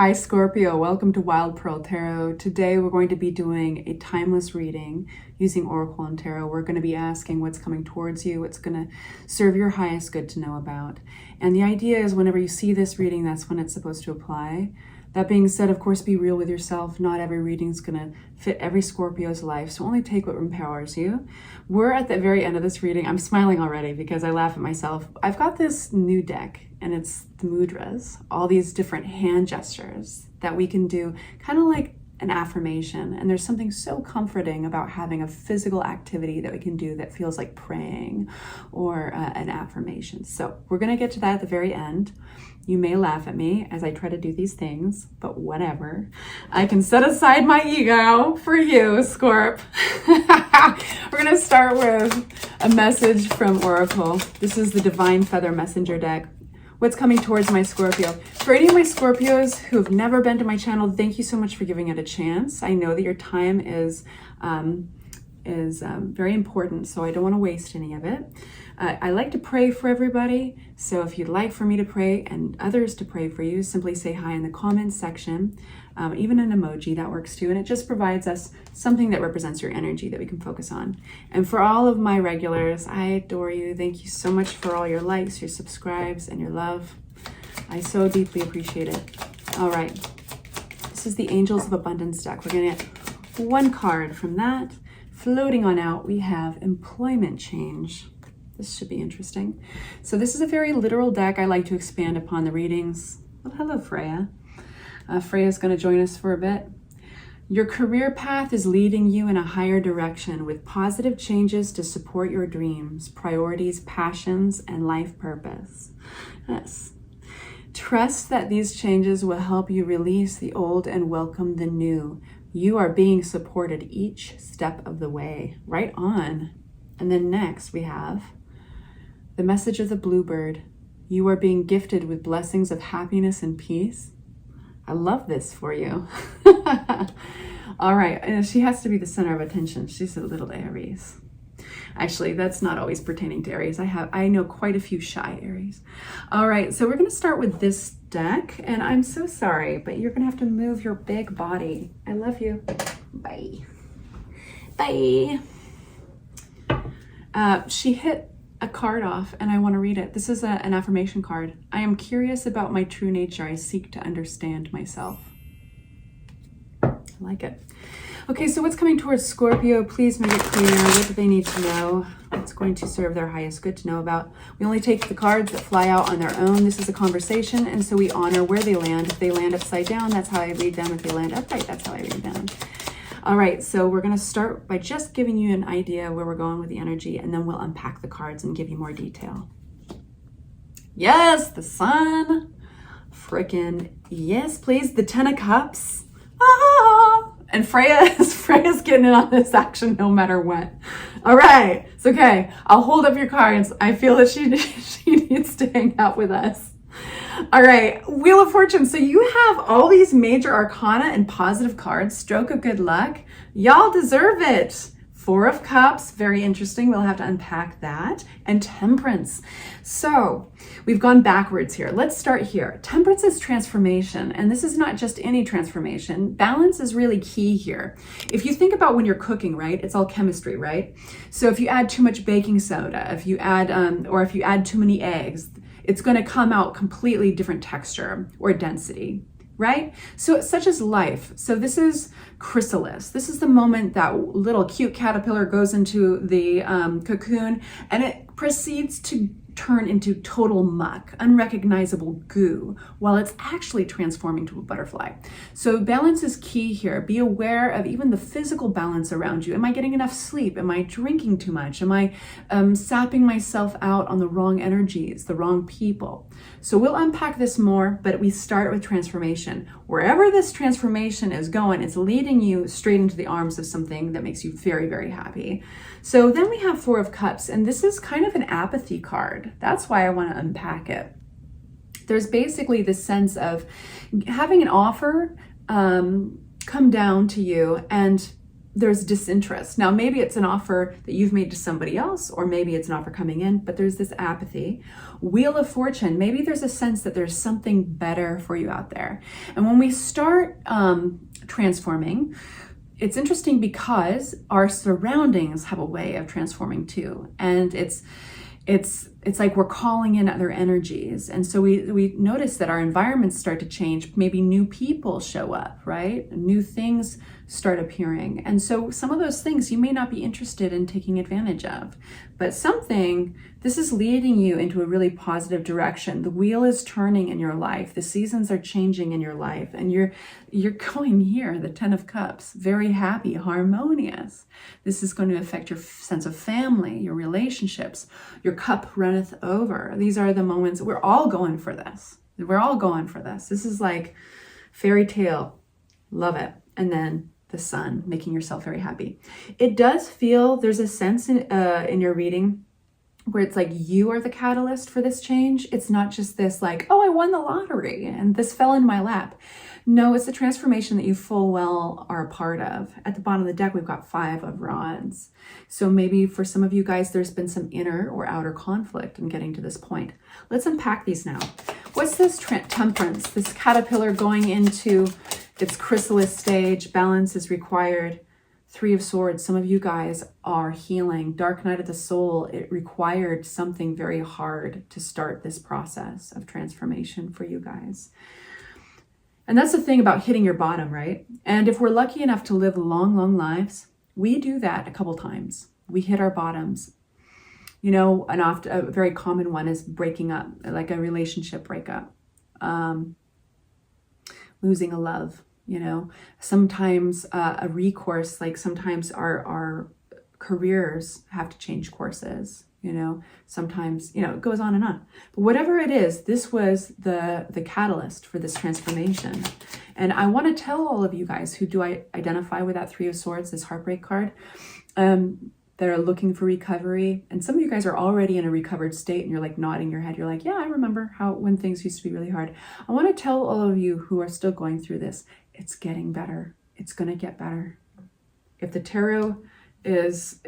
Hi Scorpio, welcome to Wild Pearl Tarot. Today we're going to be doing a timeless reading using Oracle and Tarot. We're going to be asking what's coming towards you, what's going to serve your highest good to know about. And the idea is whenever you see this reading, that's when it's supposed to apply. That being said, of course, be real with yourself. Not every reading is going to fit every Scorpio's life, so only take what empowers you. We're at the very end of this reading. I'm smiling already because I laugh at myself. I've got this new deck, and it's the mudras, all these different hand gestures that we can do, kind of like an affirmation. And there's something so comforting about having a physical activity that we can do that feels like praying or an affirmation. So we're going to get to that at the very end. You may laugh at me as I try to do these things, but whatever. I can set aside my ego for you, Scorp. We're going to start with a message from Oracle. This is the Divine Feather Messenger deck. What's coming towards my Scorpio? For any of my Scorpios who have never been to my channel, thank you so much for giving it a chance. I know that your time is very important, so I don't want to waste any of it. I like to pray for everybody, so if you'd like for me to pray and others to pray for you, simply say hi in the comments section. Even an emoji, that works too, and it just provides us something that represents your energy that we can focus on. And for all of my regulars, I adore you. Thank you so much for all your likes, your subscribes, and your love. I so deeply appreciate it. All right, this is the Angels of Abundance deck. We're gonna get one card from that. Floating on out, we have Employment Change. This should be interesting. So this is a very literal deck. I like to expand upon the readings. Well, hello, Freya. Freya's going to join us for a bit. Your career path is leading you in a higher direction with positive changes to support your dreams, priorities, passions, and life purpose. Yes. Trust that these changes will help you release the old and welcome the new. You are being supported each step of the way. Right on. And then next we have the message of the bluebird. You are being gifted with blessings of happiness and peace. I love this for you. All right, and she has to be the center of attention. She's a little Aries. Actually, that's not always pertaining to Aries. I know quite a few shy Aries. All right, so we're going to start with this deck, and I'm so sorry, but you're going to have to move your big body. I love you. Bye. Bye. She hit a card off, and I want to read it. This is an affirmation card. I am curious about my true nature. I seek to understand myself. I like it. Okay, so what's coming towards Scorpio? Please make it clear. What do they need to know? What's going to serve their highest good to know about? We only take the cards that fly out on their own. This is a conversation, and so we honor where they land. If they land upside down, that's how I read them. If they land upright, that's how I read them. All right, so we're going to start by just giving you an idea where we're going with the energy, and then we'll unpack the cards and give you more detail. Yes, the sun. Frickin' yes, please. The 10 of Cups. Ah! And Freya's getting in on this action no matter what. All right, it's okay. I'll hold up your cards. I feel that she needs to hang out with us. All right, Wheel of Fortune. So you have all these major arcana and positive cards. Stroke of good luck. Y'all deserve it. 4 of Cups, very interesting. We'll have to unpack that. And Temperance. So we've gone backwards here. Let's start here. Temperance is transformation, and this is not just any transformation. Balance is really key here. If you think about when you're cooking, right, it's all chemistry, right? So if you add too much baking soda, if you add, or if you add too many eggs, it's going to come out completely different texture or density, right? So such as life. So this is chrysalis. This is the moment that little cute caterpillar goes into the cocoon, and it proceeds to turn into total muck, unrecognizable goo, while it's actually transforming to a butterfly. So balance is key here. Be aware of even the physical balance around you. Am I getting enough sleep? Am I drinking too much? Am I sapping myself out on the wrong energies, the wrong people? So we'll unpack this more, but we start with transformation. Wherever this transformation is going, it's leading you straight into the arms of something that makes you very, very happy. So then we have 4 of Cups, and this is kind of an apathy card. That's why I want to unpack it. There's basically this sense of having an offer come down to you, and there's disinterest. Now, maybe it's an offer that you've made to somebody else, or maybe it's an offer coming in, but there's this apathy. Wheel of Fortune, maybe there's a sense that there's something better for you out there. And when we start transforming, it's interesting because our surroundings have a way of transforming too. And it's like we're calling in other energies. And so we notice that our environments start to change. Maybe new people show up, right? New things start appearing. And so some of those things you may not be interested in taking advantage of, but this is leading you into a really positive direction. The wheel is turning in your life. The seasons are changing in your life. And you're going here, the 10 of Cups, very happy, harmonious. This is going to affect your sense of family, your relationships. Your cup runneth over. These are the moments we're all going for this. We're all going for this. This is like fairy tale. Love it. And then the sun, making yourself very happy. It does feel there's a sense in your reading where it's like you are the catalyst for this change. It's not just this like, oh, I won the lottery and this fell in my lap. No, it's a transformation that you full well are a part of. At the bottom of the deck, we've got 5 of Rods. So maybe for some of you guys, there's been some inner or outer conflict in getting to this point. Let's unpack these now. What's this temperance? This caterpillar going into its chrysalis stage. Balance is required. 3 of Swords. Some of you guys are healing. Dark night of the soul. It required something very hard to start this process of transformation for you guys. And that's the thing about hitting your bottom, right? And if we're lucky enough to live long, long lives, we do that a couple times. We hit our bottoms. You know, a very common one is breaking up, like a relationship breakup, losing a love, you know, sometimes a recourse, like sometimes our careers have to change courses. You know, sometimes, you know, it goes on and on. But whatever it is, this was the catalyst for this transformation. And I want to tell all of you guys who do identify with that 3 of Swords, this heartbreak card, that are looking for recovery. And some of you guys are already in a recovered state and you're like nodding your head. You're like, yeah, I remember when things used to be really hard. I want to tell all of you who are still going through this, it's getting better. It's going to get better. If the tarot is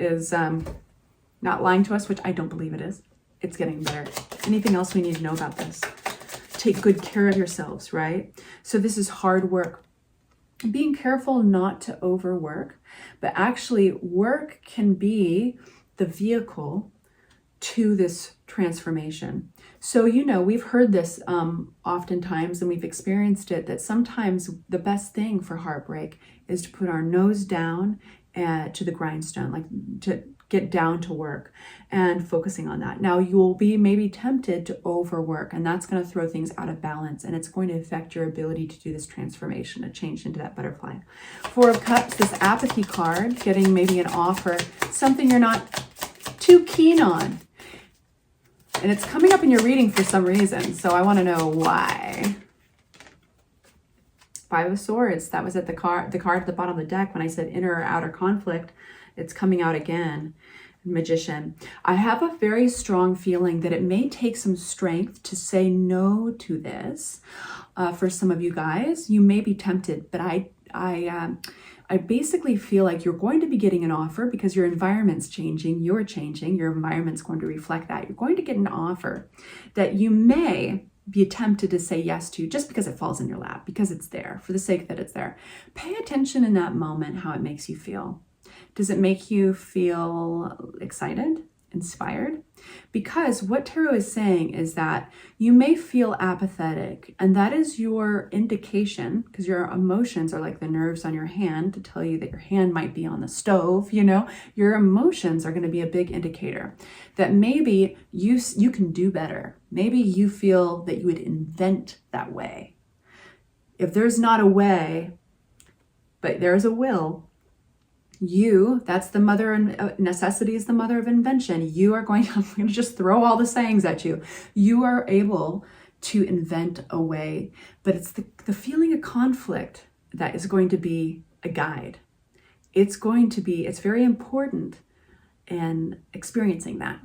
not lying to us, which I don't believe it is, it's getting better. Anything else we need to know about this? Take good care of yourselves, right? So this is hard work. Being careful not to overwork, but actually work can be the vehicle to this transformation. So, you know, we've heard this oftentimes and we've experienced it, that sometimes the best thing for heartbreak is to put our nose down to the grindstone, like to get down to work and focusing on that. Now you'll be maybe tempted to overwork, and that's going to throw things out of balance, and it's going to affect your ability to do this transformation, to change into that butterfly. 4 of Cups, this apathy card, getting maybe an offer, something you're not too keen on. And it's coming up in your reading for some reason, so I want to know why. 5 of Swords, that was at the card at the bottom of the deck when I said inner or outer conflict. It's coming out again. Magician. I have a very strong feeling that it may take some strength to say no to this. For some of you guys, you may be tempted, but I basically feel like you're going to be getting an offer because your environment's changing, you're changing, your environment's going to reflect that. You're going to get an offer that you may be tempted to say yes to just because it falls in your lap, because it's there, for the sake that it's there. Pay attention in that moment how it makes you feel. Does it make you feel excited, inspired? Because what tarot is saying is that you may feel apathetic, and that is your indication, because your emotions are like the nerves on your hand to tell you that your hand might be on the stove, you know? Your emotions are going to be a big indicator that maybe you can do better. Maybe you feel that you would invent that way. If there's not a way, but there's a will, that's the mother, and necessity is the mother of invention. I'm going to just throw all the sayings at you. You are able to invent a way, but it's the feeling of conflict that is going to be a guide. It's very important in experiencing that.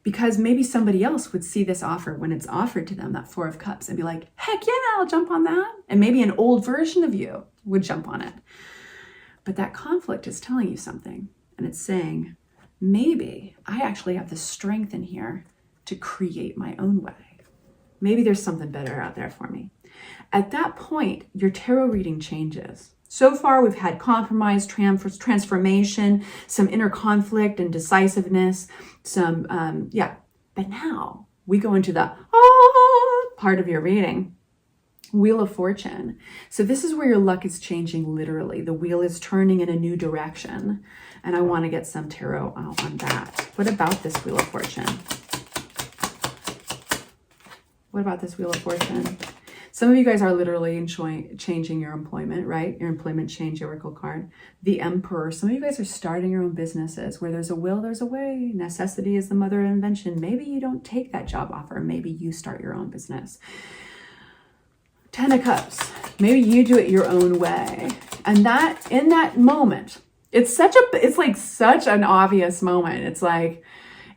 Because maybe somebody else would see this offer when it's offered to them, that 4 of Cups, and be like, heck yeah, I'll jump on that. And maybe an old version of you would jump on it. But that conflict is telling you something, and it's saying, maybe I actually have the strength in here to create my own way. Maybe there's something better out there for me. At that point, your tarot reading changes. So far, we've had compromise, transformation, some inner conflict and decisiveness, But now we go into the part of your reading. Wheel of Fortune. So this is where your luck is changing literally. The wheel is turning in a new direction. And I want to get some tarot on that. What about this Wheel of Fortune? What about this Wheel of Fortune? Some of you guys are literally changing your employment, right? Your employment change oracle card. The Emperor. Some of you guys are starting your own businesses. Where there's a will, there's a way. Necessity is the mother of invention. Maybe you don't take that job offer. Maybe you start your own business. 10 of Cups. Maybe you do it your own way. And that, in that moment, it's like such an obvious moment.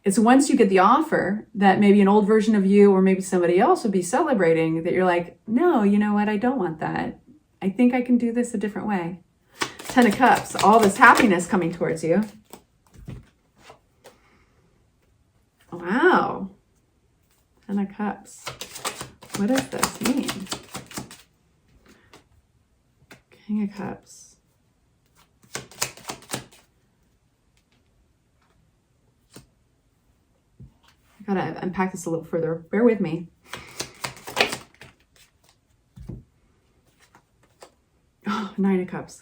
It's once you get the offer that maybe an old version of you or maybe somebody else would be celebrating, that you're like, no, you know what? I don't want that. I think I can do this a different way. 10 of Cups, all this happiness coming towards you. Wow. 10 of Cups. What does this mean? King of Cups. I gotta unpack this a little further. Bear with me. Oh, 9 of Cups.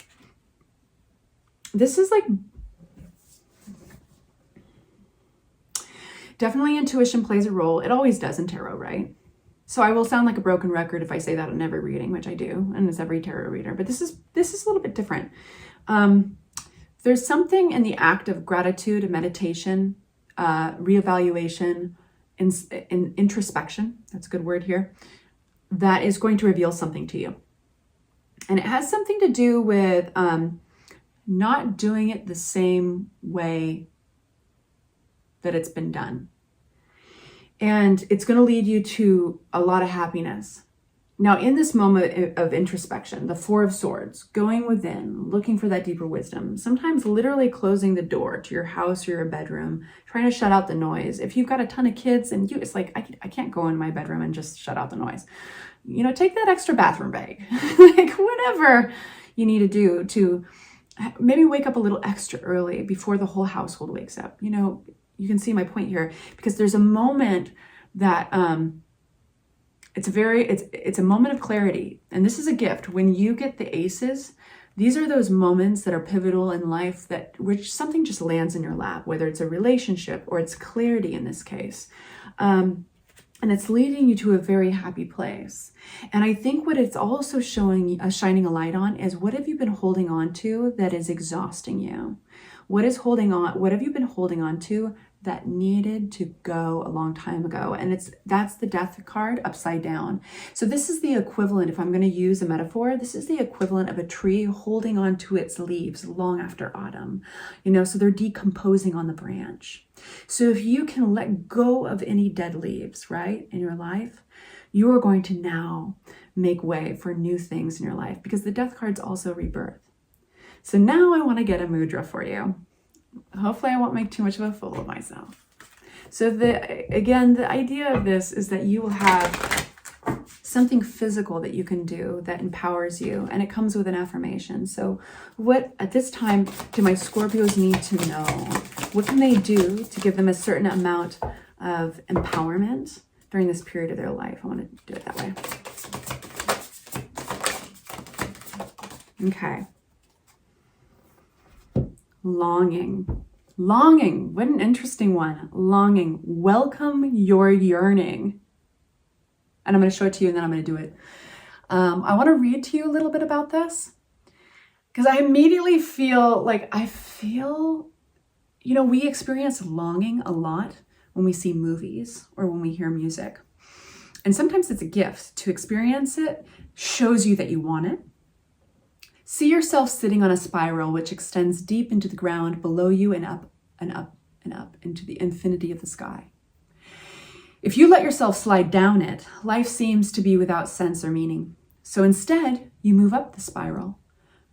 This is like definitely intuition plays a role. It always does in tarot, right? So I will sound like a broken record if I say that in every reading, which I do, and it's every tarot reader. But this is a little bit different. There's something in the act of gratitude and meditation, reevaluation, in introspection. That's a good word here. That is going to reveal something to you, and it has something to do with not doing it the same way that it's been done. And it's going to lead you to a lot of happiness. Now, in this moment of introspection, the 4 of Swords, going within, looking for that deeper wisdom, sometimes literally closing the door to your house or your bedroom, trying to shut out the noise. If you've got a ton of kids and it's like, I can't go in my bedroom and just shut out the noise. You know, take that extra bathroom break. Like whatever you need to do to maybe wake up a little extra early before the whole household wakes up. You know, you can see my point here, because there's a moment that it's a moment of clarity. And this is a gift. When you get the aces, these are those moments that are pivotal in life, which something just lands in your lap, whether it's a relationship or it's clarity in this case. And it's leading you to a very happy place. And I think what it's also shining a light on is, what have you been holding on to that is exhausting you? What have you been holding on to that needed to go a long time ago? And that's the Death card upside down. So this is the equivalent, if I'm going to use a metaphor, this is the equivalent of a tree holding on to its leaves long after autumn. You know, so they're decomposing on the branch. So if you can let go of any dead leaves, right, in your life, you are going to now make way for new things in your life, because the Death card's also rebirth. So now I want to get a mudra for you. Hopefully I won't make too much of a fool of myself. So the idea of this is that you will have something physical that you can do that empowers you, and it comes with an affirmation. So what at this time do my Scorpios need to know? What can they do to give them a certain amount of empowerment during this period of their life? I want to do it that way. Okay. Longing. What an interesting one. Longing. Welcome your yearning. And I'm going to show it to you, and then I'm going to do it. I want to read to you a little bit about this, because I immediately feel, we experience longing a lot when we see movies or when we hear music. And sometimes it's a gift to experience it, shows you that you want it. See yourself sitting on a spiral which extends deep into the ground below you, and up and up and up into the infinity of the sky. If you let yourself slide down it, life seems to be without sense or meaning. So instead, you move up the spiral,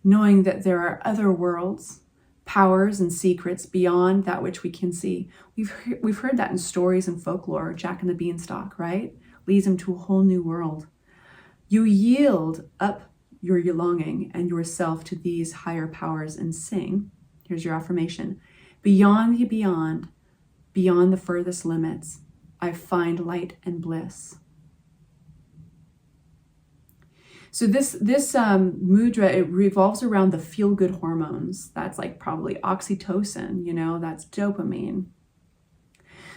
knowing that there are other worlds, powers and secrets beyond that which we can see. We've heard that in stories and folklore. Jack and the Beanstalk, right? Leads him to a whole new world. You yield up your longing and yourself to these higher powers and sing. Here's your affirmation. Beyond the beyond, beyond the furthest limits, I find light and bliss. So this mudra, it revolves around the feel-good hormones. That's like probably oxytocin, you know, that's dopamine.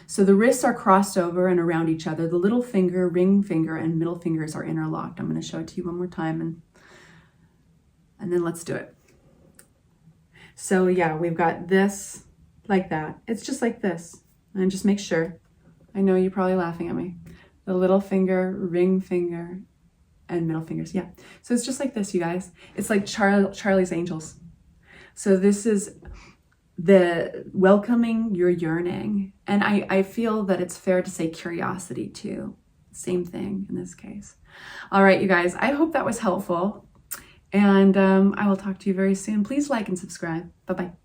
So the wrists are crossed over and around each other. The little finger, ring finger, and middle fingers are interlocked. I'm going to show it to you one more time, and then let's do it. So yeah, we've got this like that. It's just like this. And just make sure. I know you're probably laughing at me. The little finger, ring finger, and middle fingers. Yeah. So it's just like this, you guys. It's like Charlie's Angels. So this is the welcoming your yearning. And I feel that it's fair to say curiosity too. Same thing in this case. All right, you guys, I hope that was helpful. And I will talk to you very soon. Please like and subscribe. Bye-bye.